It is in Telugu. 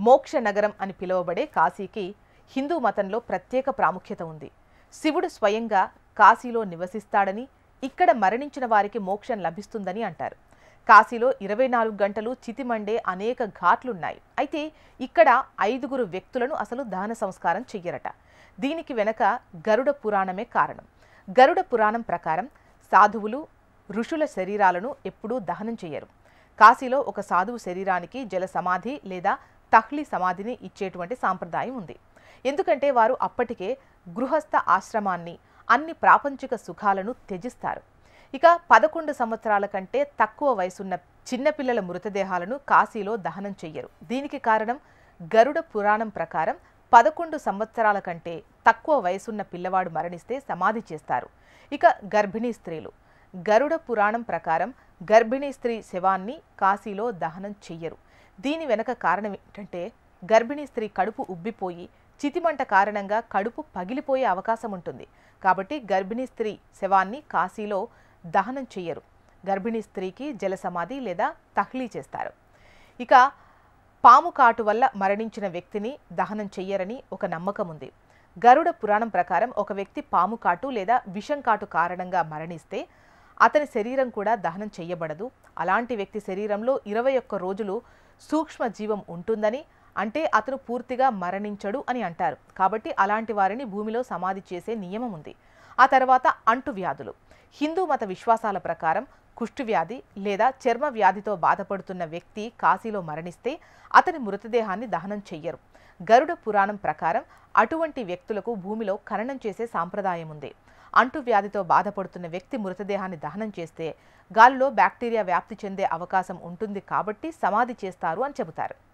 మోక్ష నగరం అని పిలువబడే కాశీకి హిందూ మతంలో ప్రత్యేక ప్రాముఖ్యత ఉంది. శివుడు స్వయంగా కాశీలో నివసిస్తాడని, ఇక్కడ మరణించిన వారికి మోక్షం లభిస్తుందని అంటారు. కాశీలో 24 గంటలు చితిమండే అనేక ఘాట్లున్నాయి. అయితే ఇక్కడ 5గురు వ్యక్తులను అసలు దహన సంస్కారం చెయ్యరట. దీనికి వెనక గరుడ పురాణమే కారణం. గరుడ పురాణం ప్రకారం సాధువులు, ఋషుల శరీరాలను ఎప్పుడూ దహనం చెయ్యరు. కాశీలో ఒక సాధువు శరీరానికి జల సమాధి లేదా తహ్లీ సమాధిని ఇచ్చేటువంటి సాంప్రదాయం ఉంది. ఎందుకంటే వారు అప్పటికే గృహస్థ ఆశ్రమాన్ని, అన్ని ప్రాపంచిక సుఖాలను త్యజిస్తారు. ఇక 11 సంవత్సరాల కంటే తక్కువ వయసున్న చిన్నపిల్లల మృతదేహాలను కాశీలో దహనం చెయ్యరు. దీనికి కారణం గరుడ పురాణం ప్రకారం 11 సంవత్సరాల కంటే తక్కువ వయసున్న పిల్లవాడు మరణిస్తే సమాధి చేస్తారు. ఇక గర్భిణీ స్త్రీలు, గరుడ పురాణం ప్రకారం గర్భిణీ స్త్రీ శవాన్ని కాశీలో దహనం చెయ్యరు. దీని వెనక కారణం ఏంటంటే గర్భిణీ స్త్రీ కడుపు ఉబ్బిపోయి చితిమంట కారణంగా కడుపు పగిలిపోయే అవకాశం ఉంటుంది. కాబట్టి గర్భిణీ స్త్రీ శవాన్ని కాశీలో దహనం చెయ్యరు. గర్భిణీ స్త్రీకి జలసమాధి లేదా తహ్లీ చేస్తారు. ఇక పాము కాటు వల్ల మరణించిన వ్యక్తిని దహనం చెయ్యరని ఒక నమ్మకం ఉంది. గరుడ పురాణం ప్రకారం ఒక వ్యక్తి పాము కాటు లేదా విషం కాటు కారణంగా మరణిస్తే అతని శరీరం కూడా దహనం చెయ్యబడదు. అలాంటి వ్యక్తి శరీరంలో 21 రోజులు సూక్ష్మ జీవం ఉంటుందని, అంటే అతను పూర్తిగా మరణించడు అని అంటారు. కాబట్టి అలాంటి వారిని భూమిలో సమాధి చేసే నియమం ఉంది. ఆ తర్వాత అంటువ్యాధులు. హిందూ మత విశ్వాసాల ప్రకారం కుష్ఠవ్యాధి లేదా చర్మ వ్యాధితో బాధపడుతున్న వ్యక్తి కాశీలో మరణిస్తే అతని మృతదేహాన్ని దహనం చెయ్యరు. గరుడ పురాణం ప్రకారం అటువంటి వ్యక్తులకు భూమిలో ఖననం చేసే సాంప్రదాయం ఉంది. అంటువ్యాధితో బాధపడుతున్న వ్యక్తి మృతదేహాన్ని దహనం చేస్తే గాలిలో బ్యాక్టీరియా వ్యాప్తి చెందే అవకాశం ఉంటుంది కాబట్టి సమాధి చేస్తారు అని చెబుతారు.